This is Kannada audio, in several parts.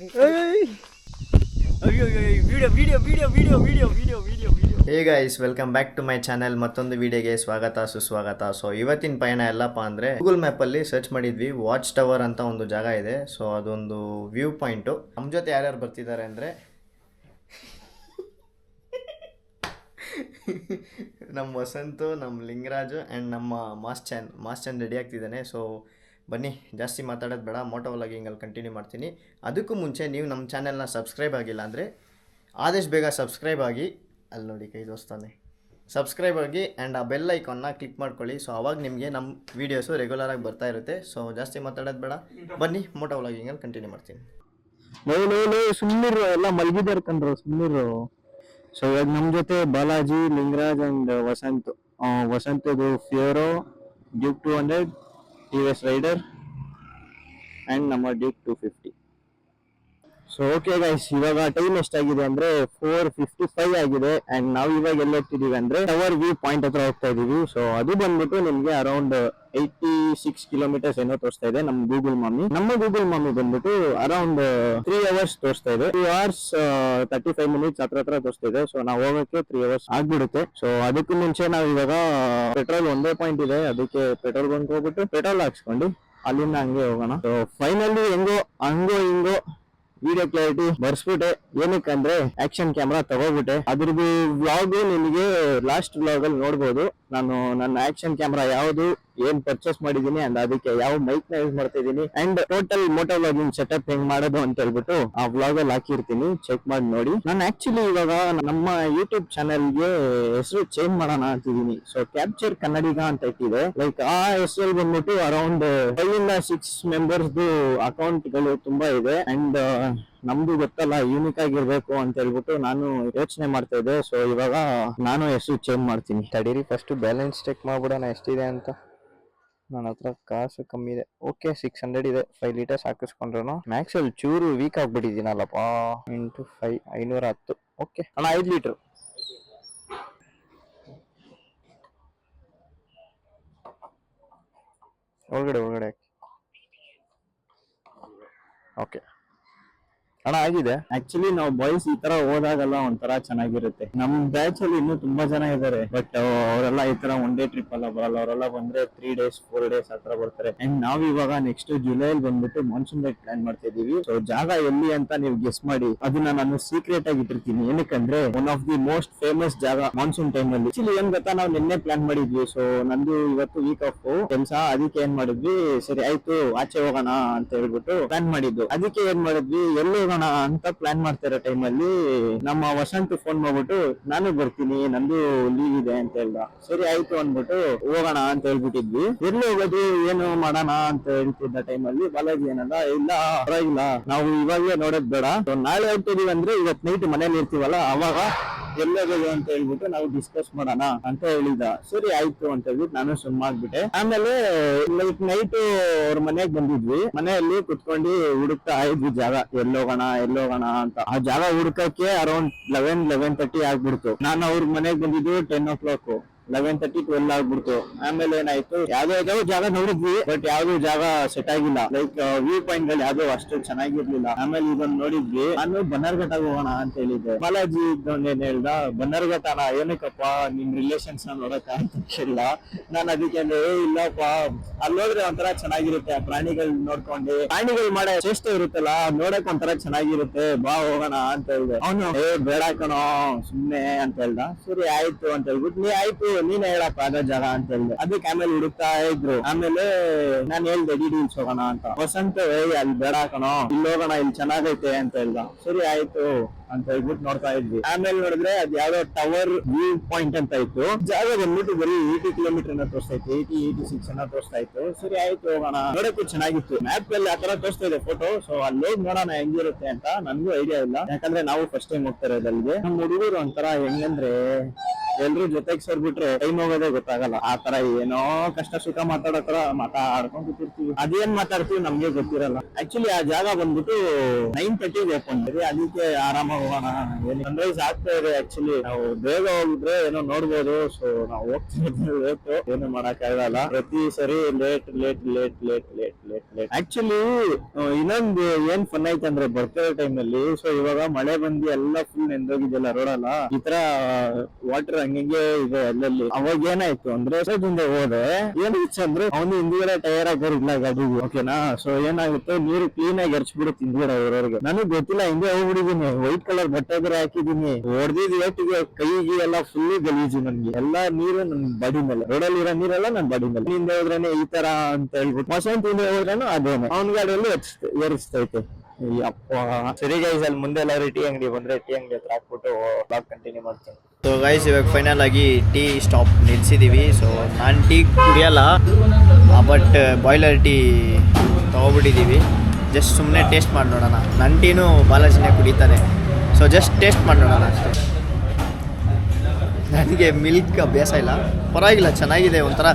Hey guys, welcome back to my channel. ಮತ್ತೊಂದು ವಿಡಿಯೋಗೆ ಸ್ವಾಗತ ಸುಸ್ವಾಗತ. ಸೊ ಇವತ್ತಿನ ಪಯಣ ಎಲ್ಲಪ್ಪ ಅಂದರೆ ಗೂಗಲ್ ಮ್ಯಾಪಲ್ಲಿ ಸರ್ಚ್ ಮಾಡಿದ್ವಿ. ವಾಚ್ ಟವರ್ ಅಂತ ಒಂದು ಜಾಗ ಇದೆ. ಸೊ ಅದೊಂದು ವ್ಯೂ ಪಾಯಿಂಟು. ನಮ್ಮ ಜೊತೆ ಯಾರ್ಯಾರು ಬರ್ತಿದ್ದಾರೆ ಅಂದರೆ ನಮ್ಮ ವಸಂತು, ನಮ್ಮ ಲಿಂಗರಾಜು ಆ್ಯಂಡ್ ನಮ್ಮ ಮಾಸ್ಚಂದ್ ರೆಡಿ ಆಗ್ತಿದ್ದಾನೆ. ಸೊ ಬನ್ನಿ, ಜಾಸ್ತಿ ಮಾತಾಡೋದು ಬೇಡ, ಮೋಟೋ ವ್ಲಾಗಿಂಗಲ್ಲಿ ಕಂಟಿನ್ಯೂ ಮಾಡ್ತೀನಿ. ಅದಕ್ಕೂ ಮುಂಚೆ ನೀವು ನಮ್ಮ ಚಾನೆಲ್ನ ಸಬ್ಸ್ಕ್ರೈಬ್ ಆಗಿಲ್ಲ ಅಂದರೆ ಆದಷ್ಟು ಬೇಗ ಸಬ್ಸ್ಕ್ರೈಬ್ ಆಗಿ, ಅಲ್ಲಿ ನೋಡಿ ಕೈ ತೋರಿಸ್ತಾನೆ, ಸಬ್ಸ್ಕ್ರೈಬ್ ಆಗಿ ಆ್ಯಂಡ್ ಆ ಬೆಲ್ ಐಕಾನ್ನ ಕ್ಲಿಕ್ ಮಾಡ್ಕೊಳ್ಳಿ. ಸೊ ಅವಾಗ ನಿಮಗೆ ನಮ್ಮ ವೀಡಿಯೋಸು ರೆಗ್ಯುಲರಾಗಿ ಬರ್ತಾ ಇರುತ್ತೆ. ಸೊ ಜಾಸ್ತಿ ಮಾತಾಡೋದು ಬೇಡ, ಬನ್ನಿ ಮೋಟೋ ವ್ಲಾಗಿಂಗಲ್ಲಿ ಕಂಟಿನ್ಯೂ ಮಾಡ್ತೀನಿ. ಸುಮ್ಮನಿರು, ಎಲ್ಲ ಮಲಗಿದಾರೆ ಕಣ್ರು, ಸುಮ್ಮನಿರು. ಸೊ ಇವಾಗ ನಮ್ಮ ಜೊತೆ ಬಾಲಾಜಿ, ಲಿಂಗರಾಜ್ ಅಂಡ್ ವಸಂತ್ ಇದು ಫಿಯೋರೋ, ಡ್ಯೂಕ್ 200, TVS ರೈಡರ್ ಅಂಡ್ ನಮ್ಮ ಡ್ಯೂಕ್ 250. ಸೊ ಓಕೆ ಗೈಸ್, ಇವಾಗ ಟೈಮ್ ಎಷ್ಟಾಗಿದೆ ಅಂದ್ರೆ 4:55 ಆಗಿದೆ. ಅಂಡ್ ನಾವು ಇವಾಗ ಎಲ್ಲಿ ಹೋಗ್ತಿದೀವಿ ಅಂದ್ರೆ ಟವರ್ ವ್ಯೂ ಪಾಯಿಂಟ್ ಹತ್ರ ಹೋಗ್ತಾ ಇದೀವಿ. ಸೊ ಅದು ಬಂದ್ಬಿಟ್ಟು ನಿಮ್ಗೆ ಅರೌಂಡ್ 86 ಕಿಲೋಮೀಟರ್ಸ್ ಏನೋ ತೋರಿಸ್ತಾ ಇದೆ ನಮ್ಮ ಗೂಗಲ್ ಮಾಮಿ ಬಂದ್ಬಿಟ್ಟು ಅರೌಂಡ್ 3 ಅವರ್ಸ್ ತೋರಿಸ್ತಾ ಇದೆ. 2 hours 35 minutes ಹತ್ರ ತೋರಿಸ್ತಾ ಇದೆ. ಸೊ ನಾವು ಹೋಗಕ್ಕೆ 3 hours ಆಗ್ಬಿಡುತ್ತೆ. ಸೊ ಅದಕ್ಕೂ ಮುಂಚೆ ನಾವು ಇವಾಗ ಪೆಟ್ರೋಲ್ ಒಂದೇ ಪಾಯಿಂಟ್ ಇದೆ, ಅದಕ್ಕೆ ಪೆಟ್ರೋಲ್ ಬಂಕ್ ಹೋಗ್ಬಿಟ್ಟು ಪೆಟ್ರೋಲ್ ಹಾಕ್ಸ್ಕೊಂಡು ಅಲ್ಲಿಂದ ಹಂಗೆ ಹೋಗೋಣ. ಸೊ ಫೈನಲಿ ಹಂಗೋ ಹಿಂಗೋ ವಿಡಿಯೋ ಕ್ಲಾರಿಟಿ ಬರ್ಸ್ಬಿಟ್ಟೆ. ಏನಕ್ಕಂದ್ರೆ ಆಕ್ಷನ್ ಕ್ಯಾಮ್ರಾ ತಗೋಬಿಟ್ಟೆ. ಅದ್ರದ್ದು ವ್ಲಾಗ್ ನಿಮಗೆ ಲಾಸ್ಟ್ ವ್ಲಾಗ್ ಅಲ್ಲಿ ನೋಡ್ಬೋದು. ನಾನು ನನ್ನ ಆಕ್ಷನ್ ಕ್ಯಾಮ್ರಾ ಯಾವುದು, ಏನ್ ಪರ್ಚೇಸ್ ಮಾಡಿದೀನಿ ಅಂಡ್ ಅದಕ್ಕೆ ಯಾವ ಮೈಕ್ ನ ಯೂಸ್ ಮಾಡ್ತಾ ಇದೀನಿ and total moto vlogging setup ಹೆಂಗ್ ಮಾಡೋದು ಅಂತ ಹೇಳ್ಬಿಟ್ಟು ಆ ವ್ಲಾಗ್ ಅಲ್ಲಿ ಹಾಕಿರ್ತೀನಿ, ಚೆಕ್ ಮಾಡಿ ನೋಡಿ. ನಾನು ಆಕ್ಚುಲಿ ಇವಾಗ ನಮ್ಮ ಯೂಟ್ಯೂಬ್ ಚಾನೆಲ್ಗೆ ಹೆಸರು ಚೇಂಜ್ ಮಾಡೋಣ ಅಂತಿದೀನಿ. ಸೊ ಕ್ಯಾಪ್ಚರ್ ಕನ್ನಡಿಗ ಅಂತ ಇಟ್ಟಿದೆ. ಲೈಕ್ ಆ ಹೆಸರಲ್ಲಿ ಬಂದ್ಬಿಟ್ಟು ಅರೌಂಡ್ 5 ಇಂದ 6 ಮೆಂಬರ್ಸ್ ಅಕೌಂಟ್ ಗಳು ತುಂಬಾ ಇದೆ. ಅಂಡ್ ನಮ್ದು ಗೊತ್ತಲ್ಲ, ಯೂನಿಕ್ ಆಗಿರ್ಬೇಕು ಅಂತ ಹೇಳ್ಬಿಟ್ಟು ನಾನು ಯೋಚನೆ ಮಾಡ್ತಾ ಇದ್ದೆ. ಸೊ ಇವಾಗ ನಾನು ಹೆಸರು ಚೇಂಜ್ ಮಾಡ್ತೀನಿ. ತಡೀರಿ, ಫಸ್ಟ್ ಬ್ಯಾಲೆನ್ಸ್ ಚೆಕ್ ಮಾಡ್ಬಿಡೋಣ ಎಷ್ಟಿದೆ ಅಂತ. ನನ್ನ ಹತ್ರ ಕಾಸು ಕಮ್ಮಿ ಇದೆ. ಓಕೆ, 600 ಇದೆ. 5 ಲೀಟರ್ಸ್ ಹಾಕಿಸ್ಕೊಂಡ್ರು. ಮ್ಯಾಕ್ಸ್ ಅಲ್ಲಿ ಚೂರು ವೀಕ್ ಆಗ್ಬಿಟ್ಟಿದ್ದೀನಲ್ಲಪ್ಪ. 5 510. ಓಕೆ ಅಣ್ಣ, 5 ಲೀಟರ್. ಒಳಗಡೆ ಓಕೆ ಅಣ್ಣ ಆಗಿದೆ. ಆಕ್ಚುಲಿ ನಾವು ಬಾಯ್ಸ್ ಈ ತರ ಹೋದಾಗಲ್ಲ ಒಂಥರ ಚೆನ್ನಾಗಿರುತ್ತೆ. ನಮ್ ಬ್ಯಾಚ್ ಅಲ್ಲಿ ಇನ್ನೂ ತುಂಬಾ ಜನ ಇದಾರೆ, ಬಟ್ ಅವರೆಲ್ಲ ಈ ತರ ಒನ್ ಡೇ ಟ್ರಿಪ್ ಎಲ್ಲ ಬರಲ್ಲ. ಅವರೆಲ್ಲ ಬಂದ್ರೆ 3 days 4 days ಹತ್ರ ಬರ್ತಾರೆ. ಅಂಡ್ ನಾವ್ ಇವಾಗ ನೆಕ್ಸ್ಟ್ ಜುಲೈಲಿ ಬಂದ್ಬಿಟ್ಟು ಮಾನ್ಸೂನ್ ರೈಡ್ ಪ್ಲಾನ್ ಮಾಡ್ತಾ ಇದೀವಿ. ಸೊ ಜಾಗ ಎಲ್ಲಿ ಅಂತ ನೀವು ಗೆಸ್ ಮಾಡಿ. ಅದನ್ನ ನಾನು ಸೀಕ್ರೆಟ್ ಆಗಿ ಇಟ್ಟಿರ್ತೀನಿ. ಏನಕ್ಕಂದ್ರೆ one of the most famous ಜಾಗ ಮಾನ್ಸೂನ್ ಟೈಮ್ ಅಲ್ಲಿ. ಆಕ್ಚುಲಿ ಏನ್ ಗೊತ್ತಾ, ನಾವು ನಿನ್ನೆ ಪ್ಲಾನ್ ಮಾಡಿದ್ವಿ. ಸೊ ನಂದು ಇವತ್ತು ವೀಕ್ ಆಫ್ ಕೆಲ್ಸ, ಅದಕ್ಕೆ ಏನ್ ಮಾಡಿದ್ವಿ, ಸರಿ ಆಯ್ತು ಆಚೆ ಹೋಗೋಣ ಅಂತ ಹೇಳ್ಬಿಟ್ಟು ಪ್ಲಾನ್ ಮಾಡಿದ್ದು. ಅದಕ್ಕೆ ಏನ್ ಮಾಡಿದ್ವಿ, ಎಲ್ಲಿ ಹೋಗೋಣ ಅಂತ ಪ್ಲಾನ್ ಮಾಡ್ತಾ ಇರೋ ಟೈಮ್ ಅಲ್ಲಿ ನಮ್ಮ ವಸಂತ್ ಫೋನ್ ಮಾಡ್ಬಿಟ್ಟು ನಾನು ಬರ್ತೀನಿ, ನಂದು ಲೀವ್ ಇದೆ ಅಂತ ಹೇಳ್ದ. ಸರಿ ಆಯ್ತು ಅಂದ್ಬಿಟ್ಟು ಹೋಗೋಣ ಅಂತ ಹೇಳ್ಬಿಟ್ಟಿದ್ವಿ. ಎಲ್ಲಿ ಹೋಗೋದು, ಏನು ಮಾಡೋಣ ಅಂತ ಹೇಳ್ತಿದ್ದ ಟೈಮ್ ಅಲ್ಲಿ ಬಾಲಾಜಿ ಏನಲ್ಲ, ಇಲ್ಲ ಪರವಾಗಿಲ್ಲ, ನಾವು ಇವಾಗಲೇ ನೋಡೋದ್ ಬೇಡ, ನಾಳೆ ಹೋಗ್ತಿದೀವಿ ಅಂದ್ರೆ ಇವತ್ ನೈಟ್ ಮನೇಲಿ ಇರ್ತೀವಲ್ಲ, ಅವಾಗ ಎಲ್ಲೋಗೋದು ಅಂತ ಹೇಳ್ಬಿಟ್ಟು ನಾವು ಡಿಸ್ಕಸ್ ಮಾಡೋಣ ಅಂತ ಹೇಳಿದ. ಸರಿ ಆಯ್ತು ಅಂತ ಹೇಳ್ಬಿಟ್ಟು ನಾನು ಸುಮ್ಮನಾಗ್ಬಿಟ್ಟೆ. ಆಮೇಲೆ ನೈಟ್ ಅವ್ರ ಮನೆಗ್ ಬಂದಿದ್ವಿ. ಮನೆಯಲ್ಲಿ ಕುತ್ಕೊಂಡು ಹುಡುಕ್ತಾ ಇದ್ವಿ ಜಾಗ, ಎಲ್ಲೋಗೋಣ ಅಂತ. ಆ ಜಾಗ ಹುಡುಕಕ್ಕೆ ಅರೌಂಡ್ 11:30 ಆಗ್ಬಿಡ್ತು. ನಾನು ಅವ್ರ ಮನೆಗ್ ಬಂದಿದ್ದು 10 o'clock. 11:30 12 ಆಗ್ಬಿಡ್ತು. ಆಮೇಲೆ ಏನಾಯ್ತು, ಯಾವ್ದೋ ಜಾಗ ನೋಡಿದ್ವಿ, ಬಟ್ ಯಾವ್ದು ಜಾಗ ಸೆಟ್ ಆಗಿಲ್ಲ. ಲೈಕ್ ವ್ಯೂ ಪಾಯಿಂಟ್ ಗಳು ಯಾವ್ದು ಅಷ್ಟು ಚೆನ್ನಾಗಿರ್ಲಿಲ್ಲ. ಆಮೇಲೆ ಇದನ್ನ ನೋಡಿದ್ವಿ. ನಾನು ಬನ್ನರ್ಘಟ್ಟ ಹೋಗೋಣ ಅಂತ ಹೇಳಿದ್ದೆ. ಬಾಲಾಜಿ ಇದ್ದೊಂದೇನ್ ಹೇಳ್ದ, ಬನ್ನರ್ಘಟ್ಟನ ಏನಕ್ಕಪ್ಪ, ನಿಮ್ ರಿಲೇಷನ್ಸ್ ನೋಡಕ ಅಂತ ಹೇಳಿಲ್ಲ. ನಾನು ಅದಕ್ಕೆ ಇಲ್ಲಪ್ಪ, ಅಲ್ಲೋದ್ರೆ ಒಂಥರ ಚೆನ್ನಾಗಿರುತ್ತೆ, ಪ್ರಾಣಿಗಳು ನೋಡ್ಕೊಂಡು, ಪ್ರಾಣಿಗಳು ಮಾಡೋ ಚೇಷ್ಟೆ ಇರುತ್ತಲ್ಲ, ನೋಡಕ್ ಒಂಥರ ಚೆನ್ನಾಗಿರುತ್ತೆ, ಬಾ ಹೋಗೋಣ ಅಂತ ಹೇಳ್ದೆ. ಅವನು ಬೇಡ ಕಣೋ ಸುಮ್ನೆ ಅಂತ ಹೇಳ್ದ. ಸರಿ ಆಯ್ತು ಅಂತ ಹೇಳ್ಬಿಟ್ಟು, ನೀನ್ ಹೇಳಪ್ಪ ಅದ ಜಾಗ ಅಂತ ಹೇಳ್ದೆ. ಅದಕ್ಕೆ ಆಮೇಲೆ ಹುಡುಕ್ತಾ ಇದ್ರು. ಆಮೇಲೆ ನಾನ್ ಹೇಳ್ದೆ ಡೀಟೇಲ್ಸ್ ಹೋಗೋಣ ಅಂತ. ವಸಂತ ಅಲ್ಲಿ ಬೇಡ ಕಣೋ, ಇಲ್ಲಿ ಹೋಗೋಣ, ಇಲ್ಲಿ ಚೆನ್ನಾಗೈತೆ ಅಂತ ಹೇಳ್ದ. ಸರಿ ಆಯ್ತು ಅಂತ ಹೇಳ್ಬಿಟ್ಟು ನೋಡ್ತಾ ಇದ್ವಿ. ಆಮೇಲೆ ನೋಡಿದ್ರೆ ಅದ್ ಯಾವ್ದೋ ಟವರ್ ವ್ಯೂ ಪಾಯಿಂಟ್ ಅಂತ ಇತ್ತು. ಜಾಗ ಬಂದ್ಬಿಟ್ಟು ಬರೀ 80 ಕಿಲೋಮೀಟರ್ ತೋರಿಸ್ತಾ ಇತ್ತು, 86 ತೋರಿಸ್ತಾ ಇತ್ತು. ಸರಿ ಆಯ್ತು ಹೋಗೋಣ. ನೋಡಕ್ಕೂ ಚೆನ್ನಾಗಿತ್ತು. ಮ್ಯಾಪ್ ಅಲ್ಲಿ ಆತರ ತೋರಿಸ್ತಾ ಇದೆ ಫೋಟೋ. ಸೊ ಅಲ್ಲಿ ಹೋಗಿ ನೋಡೋಣ ಹೆಂಗಿರುತ್ತೆ ಅಂತ. ನನ್ಗೂ ಐಡಿಯಾ ಇಲ್ಲ, ಯಾಕಂದ್ರೆ ನಾವು ಫಸ್ಟ್ ಟೈಮ್ ಹೋಗ್ತಾ ಇರೋದು ಅಲ್ಲಿಗೆ. ನಮ್ಮ ಹುಡುಗರು ಒಂಥರ ಹೆಂಗಂದ್ರೆ ಎಲ್ರು ಜೊತೆಗೆ ಸೇರ್ಬಿಟ್ರೆ ಟೈಮ್ ಹೋಗೋದೇ ಗೊತ್ತಾಗಲ್ಲ. ಆ ತರ ಏನೋ ಕಷ್ಟ ಸುಖ ಮಾತಾಡೋ ತರ ಮಾತಾಡ್ಕೊಂಡ್ ಕೂತಿರ್ತೀವಿ. ಅದೇನ್ ಮಾತಾಡ್ತೀವಿ ನಮ್ಗೆ ಗೊತ್ತಿರಲ್ಲ. ಆಕ್ಚುಲಿ ಆ ಜಾಗ ಬಂದ್ಬಿಟ್ಟು 9:30 ಓಪನ್ ಇದೆ, ಅದಕ್ಕೆ ಆರಾಮಾಗಿ ಹೋಗೋಣ. ಸನ್ರೈಸ್ ಆಗ್ತಾ ಇದೆ. ಆಕ್ಚುಲಿ ನಾವು ಬೇಗ ಹೋಗಿದ್ರೆ ಏನೋ ನೋಡ್ಬೋದು. ಸೊ ನಾವು ಹೋಗ್ತಿರೋದು ಲೇಟ್, ಏನು ಮಾಡಕ್ ಆಗಲ್ಲ. ಪ್ರತಿ ಸರಿ late late late late late late late. Actually ಇನ್ನೊಂದು ಏನ್ ಫನ್ ಐತೆ ಅಂದ್ರೆ ಬರ್ತಿರೋ ಟೈಮ್ ಅಲ್ಲಿ, ಸೊ ಇವಾಗ ಮಳೆ ಬಂದು ಎಲ್ಲ ಫುಲ್ ನೆಂದೋಗಿದೆಲ್ಲ ರೋಡ್ ಅಲ್ಲ, ಈ ತರ ವಾಟರ್ ಹಂಗೆ ಇದೆ ಅಲ್ಲಲ್ಲಿ. ಅವಾಗ ಏನಾಯ್ತು ಅಂದ್ರೆ ಹಿಂದೆ ಹೋದೆ, ಏನಿತ್ತು ಅಂದ್ರೆ ಅವನು ಹಿಂದ್ಗಡೆ ಟೈರ್ ಹಾಕಿಲ್ಲ ಗಾಡಿಗೆ, ಓಕೆನಾ. ಸೊ ಏನಾಗುತ್ತೆ, ನೀರು ಕ್ಲೀನ್ ಆಗಿ ಎರ್ಚ್ಬಿಡುತ್ತೆ ಹಿಂದ್ಗಡೆ ಅವ್ರವ್ರಿಗೆ. ನನಗ್ ಗೊತ್ತಿಲ್ಲ, ಹಿಂದೆ ಹೋಗ್ಬಿಟ್ಟಿದೀನಿ, ವೈಟ್ ಕಲರ್ ಬಟ್ಟೆ ಬೇರೆ ಹಾಕಿದೀನಿ, ಹೊಡೆದಿದ್ ಏಟಿಗೆ ಕೈಗೆ ಎಲ್ಲ ಫುಲ್ ಗಲೀಜು. ನನ್ಗೆ ಎಲ್ಲಾ ನೀರು ನನ್ ಬಾಡಿ ಮೇಲೆ, ರೋಡಲ್ಲಿ ಇರೋ ನೀರೆಲ್ಲ ನನ್ ಬಾಡಿ ಮೇಲೆ. ಹಿಂದೆ ಹೋದ್ರೇನೆ ಈ ತರ ಅಂತ ಹೇಳ್ಬಿಟ್ಟು, ವಸಂತ ಹಿಂದೆ ಹೋದ್ರೇನು ಅದೇನೆ ಅವ್ನ ಗಾಡಿಯಲ್ಲಿ ಏರಿಸ್ತೈತೆ. ಅಪ್ಪ ಸರಿ ಗೈಸ್, ಅಲ್ಲಿ ಮುಂದೆ ಎಲ್ಲ ಟೀ ಅಂಗಡಿ ಬಂದ್ರೆ ಟೀ ಅಂಗಡಿ ಹತ್ರ ಹಾಕ್ಬಿಟ್ಟು ಬ್ಲಾಗ್ ಕಂಟಿನ್ಯೂ ಮಾಡ್ತೀನಿ. ಸೊ ಗೈಸ್, ಇವಾಗ ಫೈನಲ್ ಆಗಿ ಟೀ ಸ್ಟಾಪ್ ನಿಲ್ಸಿದ್ದೀವಿ. ಸೊ ನಾನು ಟೀ ಕುಡಿಯಲ್ಲ, ಬಟ್ ಬಾಯ್ಲರ್ ಟೀ ತೊಗೊಬಿಟ್ಟಿದ್ದೀವಿ. ಜಸ್ಟ್ ಸುಮ್ಮನೆ ಟೇಸ್ಟ್ ಮಾಡಿ ನೋಡೋಣ. ನನ್ನ ಟೀನೂ ಬಾಲಾಜಿನೇ ಕುಡಿತಾನೆ, ಸೊ ಜಸ್ಟ್ ಟೇಸ್ಟ್ ಮಾಡಿ ನೋಡೋಣ ಅಷ್ಟೇ. ನನಗೆ ಮಿಲ್ಕ್ ಅಭ್ಯಾಸ ಇಲ್ಲ, ಪರವಾಗಿಲ್ಲ, ಚೆನ್ನಾಗಿದೆ. ಒಂಥರ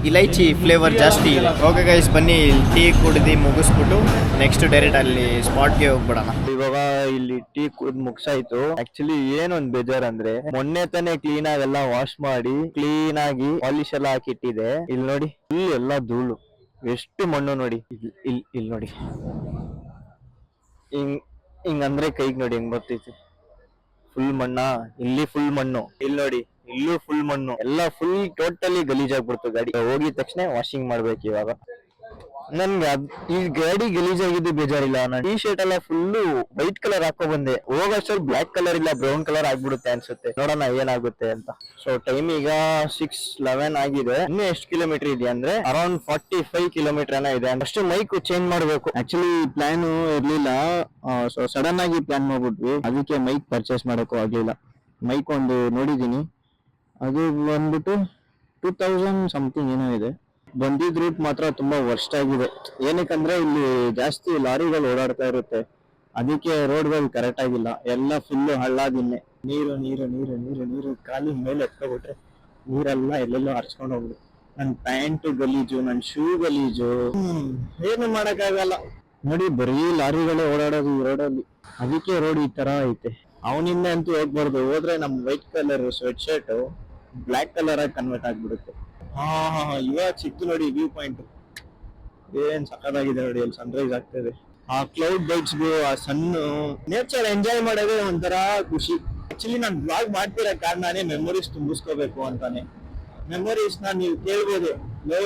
ಇಲೈಚಿ ಫ್ಲೇವರ್ ಜಾಸ್ತಿ ಇದೆ. ಓಕೆ ಗೈಸ್, ಬನ್ನಿ ಟೀ ಕುಡಿದು ಮುಗಿಸ್ಬಿಟ್ಟು ನೆಕ್ಸ್ಟ್ ಡೈರೆಕ್ಟ್ ಅಲ್ಲಿ ಸ್ಪಾಟ್ಗೆ ಹೋಗ್ಬಿಡೋಣ. ಇವಾಗ ಇಲ್ಲಿ ಟೀ ಕುಡಿದು ಮುಗ್ಸಾಯ್ತು. ಆಕ್ಚುಲಿ ಏನೊಂದ್ ಬೇಜಾರ್ ಅಂದ್ರೆ, ಮೊನ್ನೆ ತಾನೇ ಕ್ಲೀನ್ ಆಗೆಲ್ಲ ವಾಶ್ ಮಾಡಿ ಕ್ಲೀನ್ ಆಗಿ ಪಾಲಿಶ್ ಎಲ್ಲ ಹಾಕಿಟ್ಟಿದೆ. ಇಲ್ಲಿ ನೋಡಿ, ಇಲ್ಲಿ ಎಲ್ಲ ಧೂಳು, ಎಷ್ಟು ಮಣ್ಣು ನೋಡಿ. ಇಲ್ಲಿ ನೋಡಿ, ಹಿಂಗ್ ಅಂದ್ರೆ ಕೈಗೆ ನೋಡಿ ಹೆಂಗ್ ಬರ್ತೈತಿ, ಫುಲ್ ಮಣ್ಣ. ಇಲ್ಲಿ ಫುಲ್ ಮಣ್ಣು, ಇಲ್ಲಿ ನೋಡಿ, ಇಲ್ಲೂ ಫುಲ್ ಮಣ್ಣು, ಎಲ್ಲ ಫುಲ್ ಟೋಟಲಿ ಗಲೀಜಾಗ್ಬಿಡ್ತು. ಗಾಡಿ ಹೋಗಿದ ತಕ್ಷಣ ವಾಷಿಂಗ್ ಮಾಡ್ಬೇಕು ಇವಾಗ. ನನ್ಗೆ ಈ ಗಾಡಿ ಗಲೀಜಾಗಿದ್ದು ಬೇಜಾರಿಲ್ಲ. ನಾನು ಟೀ ಶರ್ಟ್ ಎಲ್ಲ ಫುಲ್ಲು ವೈಟ್ ಕಲರ್ ಹಾಕೋ ಬಂದೆ, ಹೋಗೋಷ್ಟಲ್ಲಿ ಬ್ಲಾಕ್ ಕಲರ್ ಇಲ್ಲ ಬ್ರೌನ್ ಕಲರ್ ಆಗ್ಬಿಡುತ್ತೆ ಅನ್ಸುತ್ತೆ. ನೋಡೋಣ ಏನಾಗುತ್ತೆ ಅಂತ. ಸೊ ಟೈಮ್ ಈಗ 6:11 ಆಗಿದೆ. ಇನ್ನು ಎಷ್ಟು ಕಿಲೋಮೀಟರ್ ಇದೆ ಅಂದ್ರೆ ಅರೌಂಡ್ 45 ಕಿಲೋಮೀಟರ್ ಏನೋ ಇದೆ. ಅಷ್ಟು ಮೈಕ್ ಚೇಂಜ್ ಮಾಡ್ಬೇಕು. ಆಕ್ಚುಲಿ ಪ್ಲಾನ್ ಇರ್ಲಿಲ್ಲ, ಸೊ ಸಡನ್ ಆಗಿ ಪ್ಲಾನ್ ಮಾಡ್ಬಿಟ್ವಿ. ಅದಕ್ಕೆ ಮೈಕ್ ಪರ್ಚೇಸ್ ಮಾಡೋಕ್ಕೂ ಆಗ್ಲಿಲ್ಲ. ಮೈಕ್ ಒಂದು ನೋಡಿದೀನಿ, ಅದು ಬಂದ್ಬಿಟ್ಟು 2000 ಸಮಥಿಂಗ್ ಏನೋ ಇದೆ. ಬಂದಿದ್ ರೂಟ್ ಮಾತ್ರ ತುಂಬಾ ವರ್ಸ್ಟ್ ಆಗಿದೆ. ಏನಕ್ಕಂದ್ರೆ ಇಲ್ಲಿ ಜಾಸ್ತಿ ಲಾರಿಗಳು ಓಡಾಡ್ತಾ ಇರುತ್ತೆ, ಅದಕ್ಕೆ ರೋಡ್ಗಳು ಕರೆಕ್ಟ್ ಆಗಿಲ್ಲ. ಎಲ್ಲ ಫುಲ್ಲು ಹಳ್ಳದಿನ್ನೆ, ನೀರು ನೀರು ನೀರು ನೀರು ನೀರು. ಕಾಲಿ ಮೇಲೆ ಎತ್ಕೊಬಿಟ್ರೆ ನೀರೆಲ್ಲ ಎಲ್ಲೆಲ್ಲೋ ಹರ್ಸ್ಕೊಂಡು ಹೋಗ್ಬಿಡು. ನನ್ ಪ್ಯಾಂಟು ಗಲೀಜು, ನನ್ ಶೂ ಗಲೀಜು, ಏನು ಮಾಡಕ್ಕಾಗಲ್ಲ. ನೋಡಿ, ಬರೀ ಲಾರಿಗಳೇ ಓಡಾಡೋದು ಈ ರೋಡಲ್ಲಿ, ಅದಕ್ಕೆ ರೋಡ್ ಈ ತರ ಐತೆ. ಅವನಿಂದ ಅಂತೂ ಹೋಗ್ಬಾರ್ದು, ಹೋದ್ರೆ ನಮ್ white colour sweat shirt black colour ಆಗಿ ಕನ್ವರ್ಟ್ ಆಗ್ಬಿಡುತ್ತೆ. ಇವಾಗ ಸಿಕ್ತು ನೋಡಿ ವ್ಯೂ ಪಾಯಿಂಟ್, ಏನ್ ಸಖತ್ತಾಗಿದೆ ನೋಡಿ. ಅಲ್ಲಿ ಸನ್ರೈಸ್ ಆಗ್ತದೆ, ಆ ಕ್ಲೌಡ್ ಬೈಟ್ಸ್ಗೂ, ಆ ಸಣ್ಣ ನೇಚರ್ ಎಂಜಾಯ್ ಮಾಡೋದೇ ಒಂಥರ ಖುಷಿ. ಆಕ್ಚುಲಿ ನಾನು ಬ್ಲಾಗ್ ಮಾಡ್ತಿರೋ ಕಾರಣನೇ ಮೆಮೊರೀಸ್ ತುಂಬಿಸ್ಕೋಬೇಕು ಅಂತಾನೆ. ಮೆಮೊರೀಸ್ ನ ನೀವು ಕೇಳ್ಬೋದು,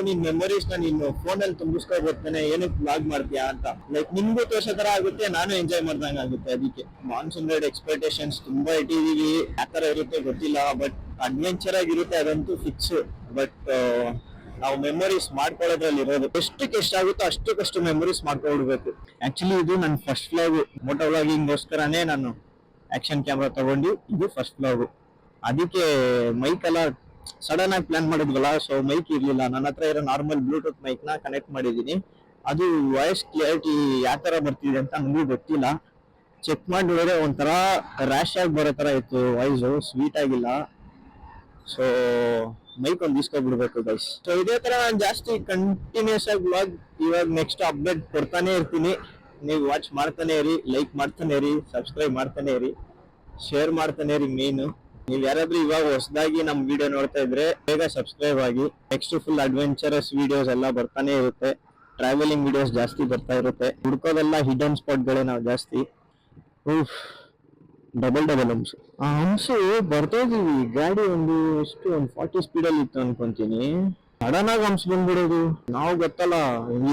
ನಿನ್ ಮೆಮೊರೀಸ್ ನ ನೀನು ಫೋನಲ್ಲಿ ತುಂಬಿಸ್ಕೋಬೋತಾನೆ, ಏನಕ್ಕೆ ಬ್ಲಾಗ್ ಮಾಡ್ತೀಯಾ ಅಂತ. ಲೈಕ್ ನಿಮ್ಗೂ ತೋರ್ಸೋ ತರ ಆಗುತ್ತೆ, ನಾನು ಎಂಜಾಯ್ ಮಾಡ್ದಂಗ ಆಗುತ್ತೆ. ಅದಕ್ಕೆ ಮಾನ್ಸೂನ್ ರೈಡ್ ಎಕ್ಸ್ಪೆಕ್ಟೇಷನ್ಸ್ ತುಂಬಾ ಇಟ್ಟಿದೀವಿ. ಯಾತರ ಇರುತ್ತೆ ಗೊತ್ತಿಲ್ಲ, ಬಟ್ ಅಡ್ವೆಂಚರ್ ಆಗಿರುತ್ತೆ, ಅದಂತೂ ಫಿಕ್ಸ್. ಬಟ್ ನಾವು ಮೆಮೊರೀಸ್ ಮಾಡ್ಕೊಳ್ಳೋದ್ರಲ್ಲಿ ಇರೋದು. ಎಷ್ಟಾಗುತ್ತೋ ಅಷ್ಟಕ್ಕಷ್ಟು ಮೆಮೊರೀಸ್ ಮಾಡ್ಕೊಳ್ಬೇಕು. ಆಕ್ಚುಲಿ ಇದು ನನ್ನ ಫಸ್ಟ್ ವ್ಲಾಗ್, ಮೋಟೋ ವ್ಲಾಗಿಂಗ್ಗೋಸ್ಕರನೇ ನಾನು ಆಕ್ಷನ್ ಕ್ಯಾಮ್ರಾ ತಗೊಂಡು ಇದು ಫಸ್ಟ್ ವ್ಲಾಗ್. ಅದಕ್ಕೆ ಮೈಕ್ ಎಲ್ಲ ಸಡನ್ ಆಗಿ ಪ್ಲಾನ್ ಮಾಡಿದ್ವಲ್ಲ, ಸೊ ಮೈಕ್ ಇರ್ಲಿಲ್ಲ ನನ್ನ ಹತ್ರ. ಇರೋ ನಾರ್ಮಲ್ ಬ್ಲೂಟೂತ್ ಮೈಕ್ ನ ಕನೆಕ್ಟ್ ಮಾಡಿದೀನಿ. ಅದು ವಾಯ್ಸ್ ಕ್ಲಿಯರಿಟಿ ಯಾವ ತರ ಬರ್ತಿದೆ ಅಂತ ನನಗೂ ಗೊತ್ತಿಲ್ಲ. ಚೆಕ್ ಮಾಡಿ ನೋಡಿದ್ರೆ ಒಂಥರ ರ್ಯಾಶ್ ಆಗಿ ಬರೋ ತರ ಇತ್ತು ವಾಯ್ಸ್, ಸ್ವೀಟ್ ಆಗಿಲ್ಲ. ಸೊ ಮೈಕ್ ಒಂದು ಇಸ್ಕೊಬಿಡ್ಬೇಕು ಗೈಸ್. ಸೊ ಇದೇ ತರ ನಾನು ಜಾಸ್ತಿ ಕಂಟಿನ್ಯೂಸ್ ಆಗಿ ಬ್ಲಾಗ್ ಇವಾಗ ನೆಕ್ಸ್ಟ್ ಅಪ್ಡೇಟ್ ಕೊಡ್ತಾನೆ ಇರ್ತೀನಿ. ನೀವು ವಾಚ್ ಮಾಡ್ತಾನೆ ಇರಿ, ಲೈಕ್ ಮಾಡ್ತಾನೆ ಇರಿ, ಸಬ್ಸ್ಕ್ರೈಬ್ ಮಾಡ್ತಾನೆ ಇರಿ, ಶೇರ್ ಮಾಡ್ತಾನೆ ಇರಿ. ಮೇನು ನೀವು ಯಾರಾದ್ರೂ ಇವಾಗ ಹೊಸದಾಗಿ ನಮ್ ವಿಡಿಯೋ ನೋಡ್ತಾ ಇದ್ರೆ ಬೇಗ ಸಬ್ಸ್ಕ್ರೈಬ್ ಆಗಿ. ನೆಕ್ಸ್ಟ್ ಫುಲ್ ಅಡ್ವೆಂಚರಸ್ ವಿಡಿಯೋಸ್ ಎಲ್ಲ ಬರ್ತಾನೆ ಇರುತ್ತೆ, ಟ್ರಾವೆಲಿಂಗ್ ವಿಡಿಯೋಸ್ ಜಾಸ್ತಿ ಬರ್ತಾ ಇರುತ್ತೆ. ಹುಡ್ಕೋದೆಲ್ಲ ಹಿಡನ್ ಸ್ಪಾಟ್ಗಳೇ ನಾವು ಜಾಸ್ತಿ. ಡಬಲ್ ಹಂಸು, ಆ ಹಂಸು ಬರ್ತಾ ಇದೀವಿ. ಗಾಡಿ ಒಂದು 40 ಸ್ಪೀಡಲ್ಲಿ ಇತ್ತು ಅನ್ಕೊಂತೀನಿ. ಸಡನ್ ಆಗಿ ಹಂಸ ಬಂದ್ಬಿಡೋದು. ನಾವು ಗೊತ್ತಲ್ಲ,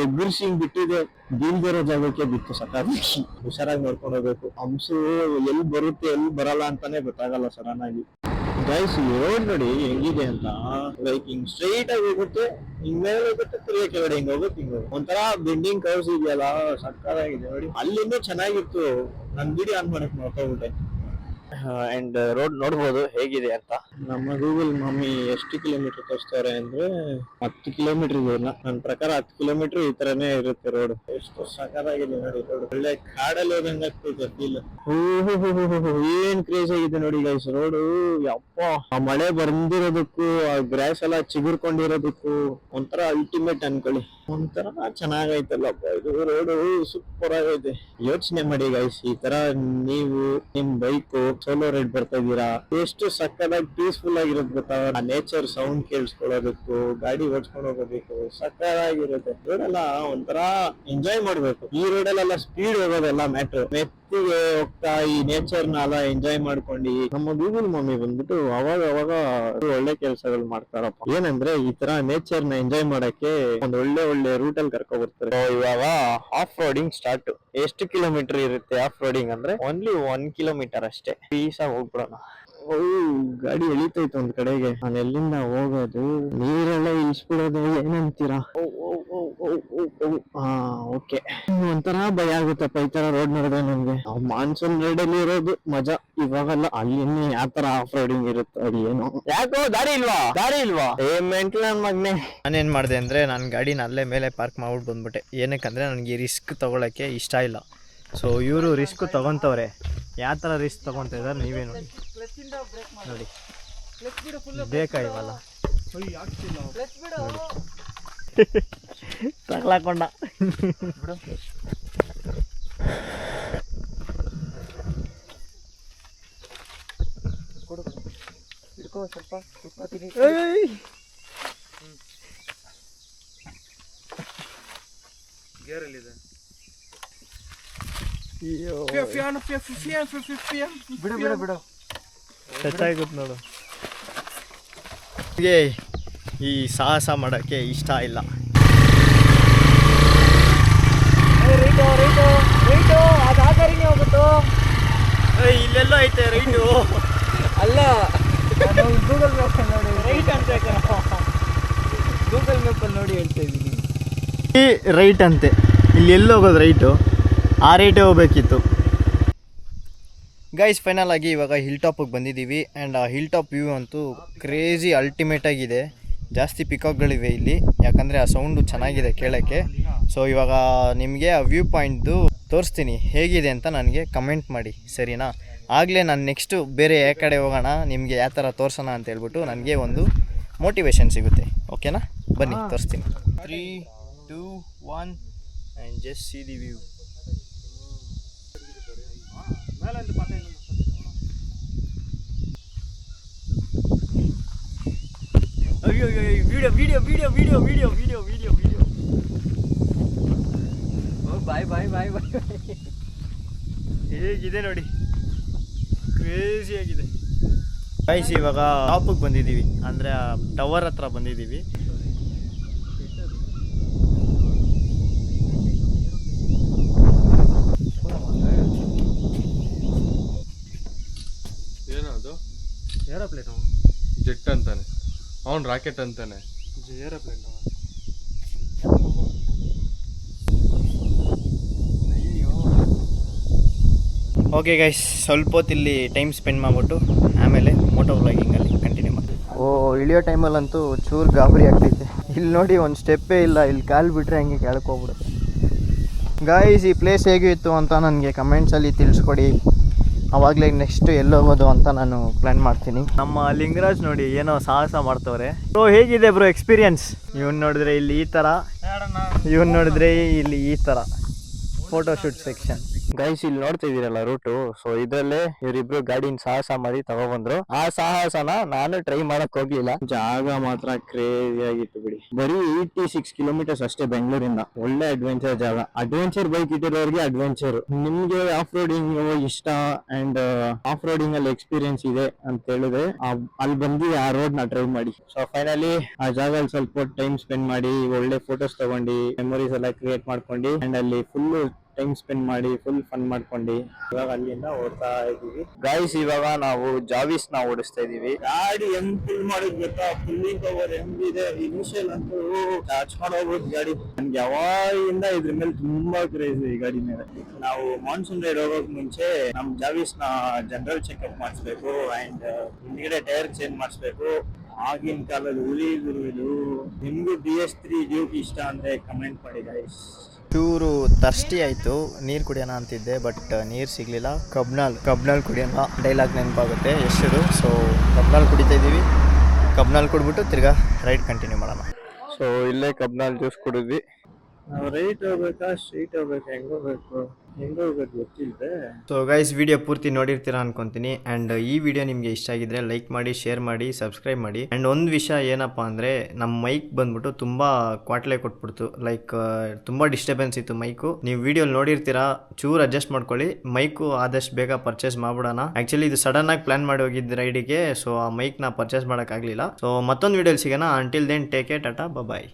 ಎಗ್ಗಿರ್ಸಿ ಹಿಂಗ್ ಬಿಟ್ಟಿದೆ, ಬೀಳ್ದಿರೋ ಜಾಗಕ್ಕೆ ಬಿತ್ತು. ಸಕಾಗಿ ಹುಷಾರಾಗಿ ನೋಡ್ಕೊಂಡು ಹೋಗ್ಬೇಕು. ಹಂಸು ಎಲ್ಲಿ ಬರುತ್ತೆ ಎಲ್ಲಿ ಬರಲ್ಲ ಅಂತಾನೆ ಗೊತ್ತಾಗಲ್ಲ ಸಡನ್ ಆಗಿ. ಗೈಸ್ ರೋಡ್ ನೋಡಿ ಹೆಂಗಿದೆ ಅಂತ. ಲೈಕ್ ಹಿಂಗ್ ಸ್ಟ್ರೈಟ್ ಆಗಿ ಹೋಗುತ್ತೆ, ಹಿಂಗ್ ಮೇಲೆ ಹೋಗುತ್ತೆ, ತಿರುಗಿ ಕೆಳಗಡೆ ಹಿಂಗ್ ಹೋಗುತ್ತೆ. ಹಿಂಗ ಒಂಥರ ಬೆಂಡಿಂಗ್ ಕರ್ವ್ಸ್ ಇದೆಯಲ್ಲ, ಸಕ್ಕತ್ತಾಗಿದೆ ನೋಡಿ. ಅಲ್ಲಿಂದ ಚೆನ್ನಾಗಿತ್ತು. ನನ್ ವಿಡಿಯೋ ಆನ್ ಮಾಡಕ್ ಮಾಡ್ಕೊಬಿಟ್ಟೆ. ಅಂಡ್ ರೋಡ್ ನೋಡ್ಬೋದು ಹೇಗಿದೆ ಅಂತ. ನಮ್ಮ ಗೂಗಲ್ ಮಮ್ಮಿ ಎಷ್ಟು ಕಿಲೋಮೀಟರ್ ತೋರಿಸ್ತಾರೆ ಅಂದ್ರೆ 10 ಕಿಲೋಮೀಟರ್ ಇದೆಯಲ್ಲ, ನನ್ನ ಪ್ರಕಾರ 10 ಕಿಲೋಮೀಟರ್ ಈ ತರನೇ ಇರುತ್ತೆ ರೋಡ್. ಎಷ್ಟು ಸಖತ್ತಾಗಿದೆ ನೋಡಿ ರೋಡ್, ಒಳ್ಳೆ ಕಾಡಲ್ಲಿ ಹೋದಂಗ ಆಗ್ತೈತೆ ಫೀಲ್. ಏನ್ ಕ್ರೇಜ್ ಆಗಿದೆ ನೋಡಿ ಗೈಸ್ ರೋಡ್. ಯಪ್ಪ, ಆ ಮಳೆ ಬಂದಿರೋದಕ್ಕೂ ಆ ಗ್ರಾಸ್ ಎಲ್ಲ ಚಿಗುರ್ಕೊಂಡಿರೋದಕ್ಕೂ ಒಂಥರ ಅಲ್ಟಿಮೇಟ್ ಅನ್ಕೊಳ್ಳಿ, ಒಂಥರ ಚೆನ್ನಾಗೈತಲ್ಲಪ್ಪ ಇದು ರೋಡ್, ಸೂಪರ್ ಆಗೈತೆ. ಯೋಚನೆ ಮಾಡಿ ಗೈಸ್, ಈ ತರ ನೀವು ನಿಮ್ ಬೈಕ್ ಸೋಲೋ ರೈಡ್ ಬರ್ತಾ ಇದೀರಾ, ಎಷ್ಟು ಸಕ್ಕದಾಗಿ ಪೀಸ್ಫುಲ್ ಆಗಿರೋದು ಗೊತ್ತಾ. ಆ ನೇಚರ್ ಸೌಂಡ್ ಕೇಳಿಸ್ಕೊಳ್ಳೋದಕ್ಕೂ, ಗಾಡಿ ಓಡಿಸ್ಕೊಂಡು ಹೋಗೋದಕ್ಕೂ ಸಕ್ಕದಾಗಿರುತ್ತೆ. ರೋಡ್ ಎಲ್ಲ ಒಂಥರ ಎಂಜಾಯ್ ಮಾಡ್ಬೇಕು. ಈ ರೋಡಲ್ಲೆಲ್ಲ ಸ್ಪೀಡ್ ಹೋಗೋದೆಲ್ಲ ಮ್ಯಾಟ್ರ್, ಮೆತ್ತಿಗೆ ಹೋಗ್ತಾ ಈ ನೇಚರ್ ನ ಎಂಜಾಯ್ ಮಾಡ್ಕೊಂಡು. ನಮ್ಮ ಗೂಗಲ್ ಮಮ್ಮಿ ಬಂದ್ಬಿಟ್ಟು ಅವಾಗ ಅವಾಗ ಒಳ್ಳೆ ಕೆಲಸಗಳು ಮಾಡ್ತಾರಪ್ಪ. ಏನಂದ್ರೆ ಈ ತರ ನೇಚರ್ ನ ಎಂಜಾಯ್ ಮಾಡಕ್ಕೆ ಒಂದ್ ಒಳ್ಳೆ ರೂಟ್ ಅಲ್ಲಿ ಕರ್ಕೊ ಬರ್ತಾರೆ. ಇವಾಗ ಆಫ್ ರೋಡಿಂಗ್ ಸ್ಟಾರ್ಟ್. ಎಷ್ಟು ಕಿಲೋಮೀಟರ್ ಇರುತ್ತೆ ಆಫ್ ರೋಡಿಂಗ್ ಅಂದ್ರೆ? ಓನ್ಲಿ 1 ಕಿಲೋಮೀಟರ್ ಅಷ್ಟೇ. ಪೀಸಾಗಿ ಹೋಗ್ಬಿಡೋಣ. ಗಾಡಿ ಎಳಿತೈತೆ ಒಂದ್ ಕಡೆಗೆ, ನಾನು ಎಲ್ಲಿಂದ ಹೋಗೋದು, ನೀರೆಲ್ಲ ಇಳಿಸ್ಬಿಡೋದು, ಏನಂತೀರಾ? ಓಕೆ, ಒಂಥರ ಭಯ ಆಗುತ್ತಪ್ಪ ಈ ತರ ರೋಡ್ ನೋಡಿದ್ರೆ ನನ್ಗೆ. ಮಾನ್ಸೂನ್ ರೈಡ್ ಅಲ್ಲಿ ಇರೋದು ಮಜಾ, ಇವಾಗಲ್ಲ. ಅಲ್ಲಿ ಯಾವ ತರ ಆಫ್ ರೋಡಿಂಗ್ ಇರುತ್ತೆ ಅದು ಏನು. ಯಾಕೋ ದಾರಿ ಇಲ್ವಾ ಮೆಂಟ್ಲ್ ನನ್ ಮಗ್ನೆ. ನಾನೇನು ಮಾಡಿದೆ ಅಂದರೆ ನಾನು ಗಾಡಿನ ಅಲ್ಲೇ ಮೇಲೆ ಪಾರ್ಕ್ ಮಾಡ್ಬಿಟ್ಟು ಬಂದ್ಬಿಟ್ಟೆ. ಏನಕ್ಕಂದರೆ ನನಗೆ ರಿಸ್ಕ್ ತೊಗೊಳಕ್ಕೆ ಇಷ್ಟ ಇಲ್ಲ. ಸೊ ಇವರು ರಿಸ್ಕ್ ತೊಗೊತವ್ರೆ. ಯಾವ ಥರ ರಿಸ್ಕ್ ತೊಗೊತಾ ಇದ್ದಾರೆ ನೀವೇ ನೋಡಿ. ಬೇಕಾಗಿವಲ್ಲ ತಗ್ಲಾಕೊಂಡ. ಗೇರಲ್ಲಿದೆ. ಬಿಡು ಟಚ್ ನೋಡು. ನನಗೆ ಈ ಸಾಹಸ ಮಾಡೋಕ್ಕೆ ಇಷ್ಟ ಇಲ್ಲ. ಇಲ್ಲೆಲ್ಲ ಐತೆ ರೈಟು. ಅಲ್ಲ, ಗೂಗಲ್ ಮ್ಯಾಪ್ ನೋಡಿ ರೈಟ್ ಅಂತ. ಗೂಗಲ್ ಮ್ಯಾಪಲ್ಲಿ ನೋಡಿ ಹೇಳ್ತಾ ಇದ್ದೀನಿ. ಈ ರೈಟ್ ಅಂತೆ, ಇಲ್ಲಿ ಎಲ್ಲಿ ಹೋಗೋದು ರೈಟು? ಆ ರೈಟೇ ಹೋಗ್ಬೇಕಿತ್ತು. ಗೈಸ್, ಫೈನಲ್ ಆಗಿ ಇವಾಗ ಹಿಲ್ ಟಾಪಿಗೆ ಬಂದಿದ್ದೀವಿ. ಆ್ಯಂಡ್ ಆ ಹಿಲ್ ಟಾಪ್ ವ್ಯೂ ಅಂತೂ ಕ್ರೇಜಿ ಅಲ್ಟಿಮೇಟಾಗಿದೆ. ಜಾಸ್ತಿ ಪಿಕಾಕ್ಗಳಿವೆ ಇಲ್ಲಿ, ಯಾಕಂದರೆ ಆ ಸೌಂಡು ಚೆನ್ನಾಗಿದೆ ಕೇಳೋಕ್ಕೆ. ಸೊ ಇವಾಗ ನಿಮಗೆ ಆ ವ್ಯೂ ಪಾಯಿಂಟ್ದು ತೋರಿಸ್ತೀನಿ, ಹೇಗಿದೆ ಅಂತ ನನಗೆ ಕಮೆಂಟ್ ಮಾಡಿ, ಸರಿನಾ? ಆಗಲೇ ನಾನು ನೆಕ್ಸ್ಟು ಬೇರೆ ಯಾವ ಕಡೆ ಹೋಗೋಣ, ನಿಮಗೆ ಯಾವ ಥರ ತೋರಿಸೋಣ ಅಂತ ಹೇಳ್ಬಿಟ್ಟು ನನಗೆ ಒಂದು ಮೋಟಿವೇಶನ್ ಸಿಗುತ್ತೆ. ಓಕೆನಾ? ಬನ್ನಿ ತೋರಿಸ್ತೀನಿ. 3, 2, 1 and just see the view. ಅಯ್ಯೋ ವಿಡಿಯೋ. ಬಾಯ್. ಹೇಗಿದೆ ನೋಡಿ, ಕ್ರೇಜಿ ಆಗಿದೆ. ಗೈಸ್, ಇವಾಗ ಟಾಪಿಗೆ ಬಂದಿದ್ದೀವಿ, ಅಂದರೆ ಟವರ್ ಹತ್ರ ಬಂದಿದ್ದೀವಿ. ಏನದು? ಏರೋಪ್ಲೇನು, ಜೆಟ್ ಅಂತಾನೆ ಅವನು, ರಾಕೆಟ್ ಅಂತಾನೆ. ಏರೋಪ್ಲೇನ್. ಓಕೆ ಗೈಸ್, ಸ್ವಲ್ಪ ಹೊತ್ತು ಇಲ್ಲಿ ಟೈಮ್ ಸ್ಪೆಂಡ್ ಮಾಡಿಬಿಟ್ಟು ಆಮೇಲೆ ಮೋಟೋ ವ್ಲಾಗಿಂಗಲ್ಲಿ ಕಂಟಿನ್ಯೂ ಮಾಡ್ತೀವಿ. ಇಳಿಯೋ ಟೈಮಲ್ಲಂತೂ ಚೂರು ಗಾಬರಿ ಆಗ್ತೈತೆ. ಇಲ್ಲಿ ನೋಡಿ, ಒಂದು ಸ್ಟೆಪ್ಪೇ ಇಲ್ಲ. ಇಲ್ಲಿ ಕಾಲು ಬಿಟ್ಟರೆ ಹಂಗೆ ಕೆಳಕೋಗ್ಬಿಡುತ್ತೆ. ಗೈಸ್, ಈ ಪ್ಲೇಸ್ ಹೇಗಿತ್ತು ಅಂತ ನನಗೆ ಕಮೆಂಟ್ಸಲ್ಲಿ ತಿಳಿಸ್ಕೊಡಿ. ಆವಾಗಲೇ ನೆಕ್ಸ್ಟ್ ಎಲ್ಲೋಗೋದು ಅಂತ ನಾನು ಪ್ಲ್ಯಾನ್ ಮಾಡ್ತೀನಿ. ನಮ್ಮ ಲಿಂಗರಾಜ್ ನೋಡಿ ಏನೋ ಸಾಹಸ ಮಾಡ್ತವ್ರೆ. ಸೊ ಹೇಗಿದೆ ಬ್ರೋ ಎಕ್ಸ್ಪೀರಿಯನ್ಸ್? ಇವನ್ ನೋಡಿದ್ರೆ ಇಲ್ಲಿ ಈ ಥರ, ಇವನ್ ನೋಡಿದ್ರೆ ಇಲ್ಲಿ ಈ ಥರ ಫೋಟೋಶೂಟ್ ಸೆಕ್ಷನ್. ಗೈಸ್, ಇಲ್ಲಿ ನೋಡ್ತಾ ಇದೀರಲ್ಲ ರೂಟು. ಸೊ ಇದ್ರಲ್ಲೇ ಇವರಿಬ್ರು ಗಾಡಿನ ಸಾಹಸ ಮಾಡಿ ತಗೊಬಂದ್ರು. ಆ ಸಾಹಸನ ನಾನು ಟ್ರೈ ಮಾಡಕ್ ಹೋಗ್ಲಿಲ್ಲ. ಜಾಗ ಮಾತ್ರ ಕ್ರೇಜಿ ಆಗಿತ್ತು ಬಿಡಿ. ಬರೀ 86 ಕಿಲೋಮೀಟರ್ಸ್ ಅಷ್ಟೇ ಬೆಂಗಳೂರಿಂದ. ಒಳ್ಳೆ ಅಡ್ವೆಂಚರ್ ಜಾಗ. ಅಡ್ವೆಂಚರ್ ಬೈಕ್ ಇಟ್ಟಿರೋರಿಗೆ ಅಡ್ವೆಂಚರ್. ನಿಮ್ಗೆ ಆಫ್ ರೋಡಿಂಗ್ ಇಷ್ಟ ಅಂಡ್ ಆಫ್ ರೋಡಿಂಗ್ ಅಲ್ಲಿ ಎಕ್ಸ್ಪೀರಿಯನ್ಸ್ ಇದೆ ಅಂತ ಹೇಳಿದ್ರೆ ಅಲ್ಲಿ ಬಂದು ಆ ರೋಡ್ ನ ಟ್ರೈ ಮಾಡಿ. ಸೊ ಫೈನಲಿ ಆ ಜಾಗದಲ್ಲಿ ಸ್ವಲ್ಪ ಟೈಮ್ ಸ್ಪೆಂಡ್ ಮಾಡಿ, ಒಳ್ಳೆ ಫೋಟೋಸ್ ತಗೊಂಡು, ಮೆಮೊರೀಸ್ ಎಲ್ಲ ಕ್ರಿಯೇಟ್ ಮಾಡ್ಕೊಂಡು, ಅಂಡ್ ಅಲ್ಲಿ ಫುಲ್ ಟೈಮ್ ಸ್ಪೆಂಡ್ ಮಾಡಿ ಫುಲ್ ಫನ್ ಮಾಡ್ಕೊಂಡು ಇವಾಗ ಅಲ್ಲಿಂದ ಓಡ್ತಾ ಇದೀವಿ ಗಾಯ್ಸ್. ಇವಾಗ ನಾವು ಜಾವಿಸ್ ನ ಓಡಿಸ್ತಾ ಇದೀವಿ. ಗಾಡಿ ಹೆಂಗ್ ಫುಲ್ ಮಾಡಿದ್ ಗೊತ್ತಾ, ಫುಲ್ಲಿಂಗ್ ಪವರ್ ಹೆಂಗಿದೆ. ಇನಿಷಿಯಲ್ ಅಂತೂ ಹಚ್ಕೊಂಡು ಹೋಗ್ಬೋದು ಗಾಡಿ. ನನ್ಗೆ ಯಾವಾಗಿಂದ ಇದ್ರ ಮೇಲೆ ತುಂಬಾ ಕ್ರೇಜ್ ಈ ಗಾಡಿ ಮೇಲೆ. ನಾವು ಮಾನ್ಸೂನ್ ರೈಡ್ ಹೋಗೋಕ್ ಮುಂಚೆ ನಮ್ ಜಾವಿಸ್ ನ ಜನರಲ್ ಚೆಕ್ಅಪ್ ಮಾಡಿಸ್ಬೇಕು ಅಂಡ್ ಹಿಂದ್ಗಡೆ ಟೈರ್ ಚೇಂಜ್ ಮಾಡಿಸ್ಬೇಕು. ಆಗಿನ ಕಾಲದ ಹುಲಿ ಗುರು ಇದು. ನಿಮ್ಗೂ BS3 ಡ್ಯೂಕ್ ಇಷ್ಟ ಅಂದ್ರೆ ಕಮೆಂಟ್ ಮಾಡಿ ಗೈಸ್. ಚೂರು ತರ್ಸ್ಟಿ ಆಯಿತು, ನೀರು ಕುಡಿಯೋಣ ಅಂತಿದ್ದೆ ಬಟ್ ನೀರು ಸಿಗಲಿಲ್ಲ. ಕಬ್ನಾಲ್ ಕುಡಿಯೋಣ ಡೈಲಾಗ್ ನೆನಪಾಗುತ್ತೆ ಎಷ್ಟದು. ಸೊ ಕಬ್ನಾಲ್ ಕುಡಿತಾ ಇದ್ದೀವಿ. ಕಬ್ನಾಲ್ ಕುಡ್ಬಿಟ್ಟು ತಿರ್ಗಾ ರೈಡ್ ಕಂಟಿನ್ಯೂ ಮಾಡೋಣ. ಸೊ ಇಲ್ಲೇ ಕಬ್ನಾಲ್ ಜ್ಯೂಸ್ ಕುಡಿದ್ವಿ. ನಾವು ರೈಟ್ ಹೋಗ್ಬೇಕಾ ಸ್ಟ್ರೈಟ್ ಹೋಗ್ಬೇಕಾ ಹೆಂಗ್ ಹೋಗ್ಬೇಕು ಗೊತ್ತಿಲ್ಲದೆ. ಸೊ ಗೈಸ್, ವಿಡಿಯೋ ಪೂರ್ತಿ ನೋಡಿರ್ತೀರಾ ಅನ್ಕೊಂತೀನಿ. ಆ್ಯಂಡ್ ಈ ವಿಡಿಯೋ ನಿಮಗೆ ಇಷ್ಟ ಆಗಿದ್ರೆ ಲೈಕ್ ಮಾಡಿ, ಶೇರ್ ಮಾಡಿ, ಸಬ್ಸ್ಕ್ರೈಬ್ ಮಾಡಿ. ಆ್ಯಂಡ್ ಒಂದು ವಿಷಯ ಏನಪ್ಪ ಅಂದರೆ, ನಮ್ಮ ಮೈಕ್ ಬಂದ್ಬಿಟ್ಟು ತುಂಬ ಕ್ವಾಟ್ಲೆ ಕೊಟ್ಬಿಡ್ತು. ಲೈಕ್ ತುಂಬ ಡಿಸ್ಟರ್ಬೆನ್ಸ್ ಇತ್ತು ಮೈಕು. ನೀವು ವಿಡಿಯೋ ನೋಡಿರ್ತೀರಾ, ಚೂರು ಅಡ್ಜಸ್ಟ್ ಮಾಡ್ಕೊಳ್ಳಿ. ಮೈಕು ಆದಷ್ಟು ಬೇಗ ಪರ್ಚೇಸ್ ಮಾಡ್ಬಿಡೋಣ. ಆ್ಯಕ್ಚುಲಿ ಇದು ಸಡನ್ ಆಗಿ ಪ್ಲಾನ್ ಮಾಡಿ ಹೋಗಿದ್ದು ರೈಡಿಗೆ. ಸೊ ಆ ಮೈಕ್ನ ಪರ್ಚೇಸ್ ಮಾಡೋಕ್ಕಾಗಲಿಲ್ಲ. ಸೊ ಮತ್ತೊಂದು ವಿಡಿಯೋಲಿ ಸಿಗೋಣ. Until then take care, tata, ಬಾಯ್.